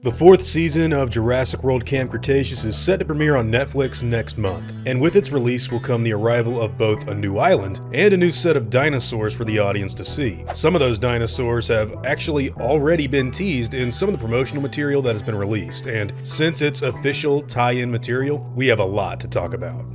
The fourth season of Jurassic World Camp Cretaceous is set to premiere on Netflix next month, and with its release will come the arrival of both a new island and a new set of dinosaurs for the audience to see. Some of those dinosaurs have actually already been teased in some of the promotional material that has been released, and since it's official tie-in material, we have a lot to talk about.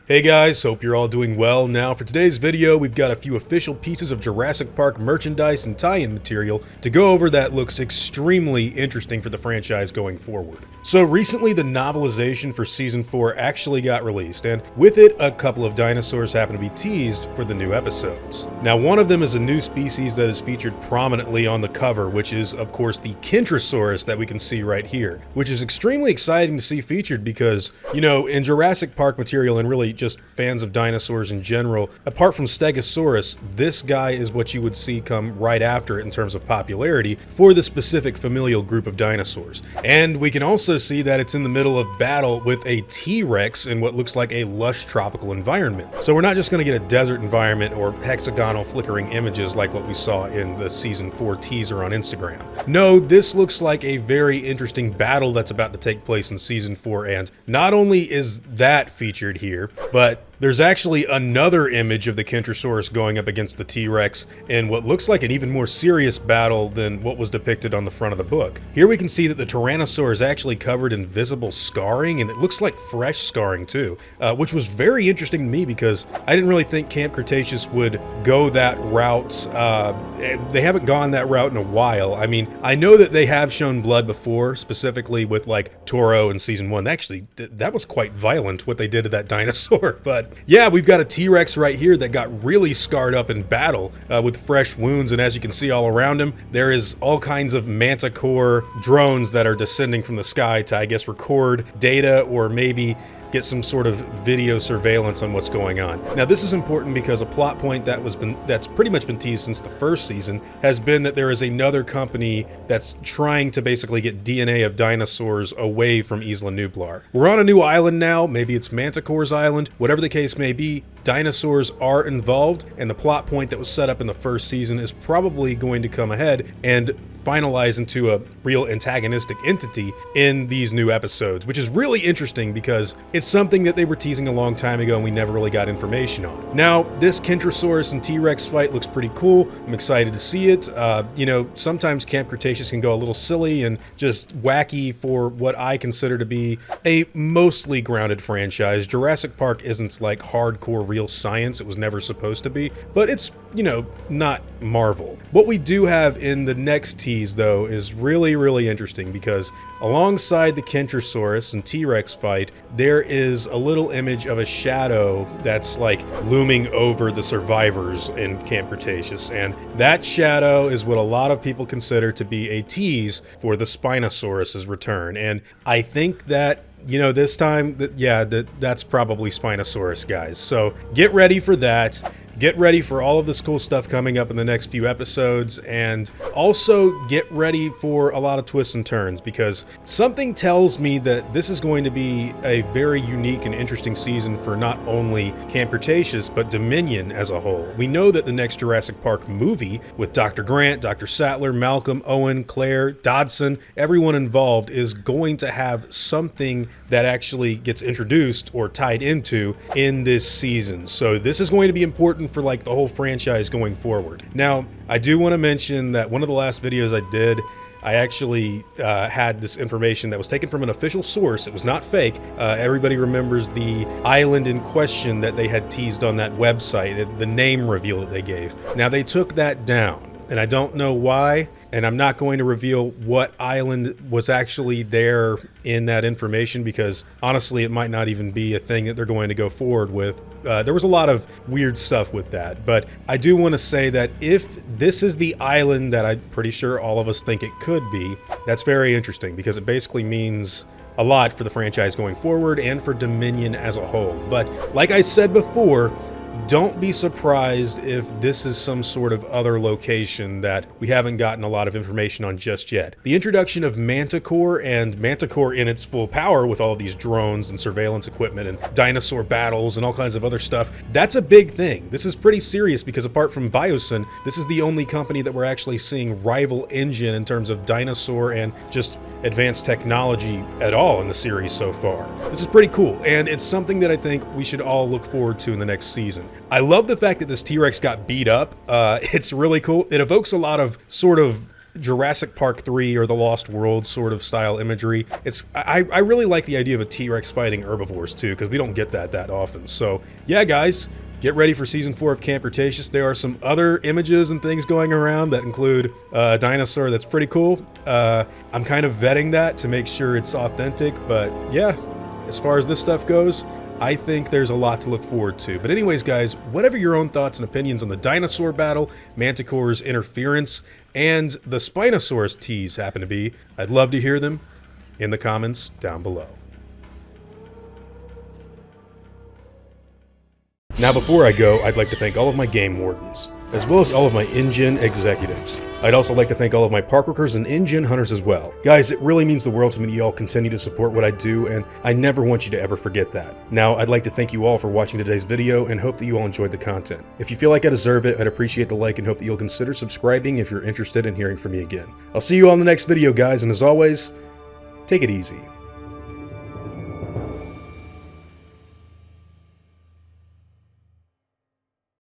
Hey guys, hope you're all doing well. Now for today's video, we've got a few official pieces of Jurassic Park merchandise and tie-in material to go over that looks extremely interesting for the franchise going forward. So recently the novelization for Season 4 actually got released, and with it a couple of dinosaurs happen to be teased for the new episodes. Now one of them is a new species that is featured prominently on the cover, which is of course the Kentrosaurus that we can see right here, which is extremely exciting to see featured because, you know, in Jurassic Park material and really just fans of dinosaurs in general, apart from Stegosaurus, this guy is what you would see come right after it in terms of popularity for the specific familial group of dinosaurs. And we can also see that it's in the middle of battle with a T-Rex in what looks like a lush tropical environment. So we're not just going to get a desert environment or hexagonal flickering images like what we saw in the Season 4 teaser on Instagram. No, this looks like a very interesting battle that's about to take place in Season 4, and not only is that featured here, but there's actually another image of the Kentrosaurus going up against the T-Rex in what looks like an even more serious battle than what was depicted on the front of the book. Here we can see that the Tyrannosaur is actually covered in visible scarring, and it looks like fresh scarring too, which was very interesting to me because I didn't really think Camp Cretaceous would go that route. They haven't gone that route in a while. I mean, I know that they have shown blood before, specifically with like Toro in Season 1. Actually, that was quite violent what they did to that dinosaur, but yeah, we've got a T-Rex right here that got really scarred up in battle with fresh wounds, and as you can see all around him, there is all kinds of manticore drones that are descending from the sky to, I guess, record data or maybe get some sort of video surveillance on what's going on. Now this is important because a plot point that's pretty much been teased since the first season has been that there is another company that's trying to basically get DNA of dinosaurs away from Isla Nublar. We're on a new island now, maybe it's Manticore's island, whatever the case may be, dinosaurs are involved, and the plot point that was set up in the first season is probably going to come ahead and finalize into a real antagonistic entity in these new episodes, which is really interesting because it's something that they were teasing a long time ago and we never really got information on. Now, this Kentrosaurus and T-Rex fight looks pretty cool. I'm excited to see it. You know, sometimes Camp Cretaceous can go a little silly and just wacky for what I consider to be a mostly grounded franchise. Jurassic Park isn't like hardcore real science. It was never supposed to be, but it's, you know, not Marvel. What we do have in the next tease, though, is really interesting because alongside the Kentrosaurus and T-Rex fight, there is a little image of a shadow that's like looming over the survivors in Camp Cretaceous, and that shadow is what a lot of people consider to be a tease for the Spinosaurus's return. And I think that, you know, this time, that's probably Spinosaurus, guys. So get ready for that. Get ready for all of this cool stuff coming up in the next few episodes, and also get ready for a lot of twists and turns because something tells me that this is going to be a very unique and interesting season for not only Camp Cretaceous, but Dominion as a whole. We know that the next Jurassic Park movie with Dr. Grant, Dr. Sattler, Malcolm, Owen, Claire, Dodson, everyone involved is going to have something that actually gets introduced or tied into in this season. So this is going to be important for like the whole franchise going forward. Now, I do want to mention that one of the last videos I did, I actually had this information that was taken from an official source. It was not fake. Everybody remembers the island in question that they had teased on that website, the name reveal that they gave. Now they took that down, and I don't know why, and I'm not going to reveal what island was actually there in that information because honestly it might not even be a thing that they're going to go forward with. There was a lot of weird stuff with that, but I do want to say that if this is the island that I'm pretty sure all of us think it could be, that's very interesting because it basically means a lot for the franchise going forward and for Dominion as a whole. But like I said before, don't be surprised if this is some sort of other location that we haven't gotten a lot of information on just yet. The introduction of Manticore, and Manticore in its full power with all of these drones and surveillance equipment and dinosaur battles and all kinds of other stuff, that's a big thing. This is pretty serious because apart from Biosyn, this is the only company that we're actually seeing rival InGen in terms of dinosaur and just advanced technology at all in the series so far. This is pretty cool, and it's something that I think we should all look forward to in the next season. I love the fact that this T-Rex got beat up. It's really cool. It evokes a lot of sort of Jurassic Park 3 or the Lost World sort of style imagery. I really like the idea of a T-Rex fighting herbivores too, because we don't get that often. So yeah, guys, get ready for Season 4 of Camp Cretaceous. There are some other images and things going around that include a dinosaur that's pretty cool. I'm kind of vetting that to make sure it's authentic, but yeah, as far as this stuff goes, I think there's a lot to look forward to. But anyways, guys, whatever your own thoughts and opinions on the dinosaur battle, Manticore's interference, and the Spinosaurus tease happen to be, I'd love to hear them in the comments down below. Now before I go, I'd like to thank all of my game wardens, as well as all of my InGen executives. I'd also like to thank all of my park workers and InGen hunters as well. Guys, it really means the world to me that you all continue to support what I do, and I never want you to ever forget that. Now, I'd like to thank you all for watching today's video and hope that you all enjoyed the content. If you feel like I deserve it, I'd appreciate the like and hope that you'll consider subscribing if you're interested in hearing from me again. I'll see you all in the next video, guys, and as always, take it easy.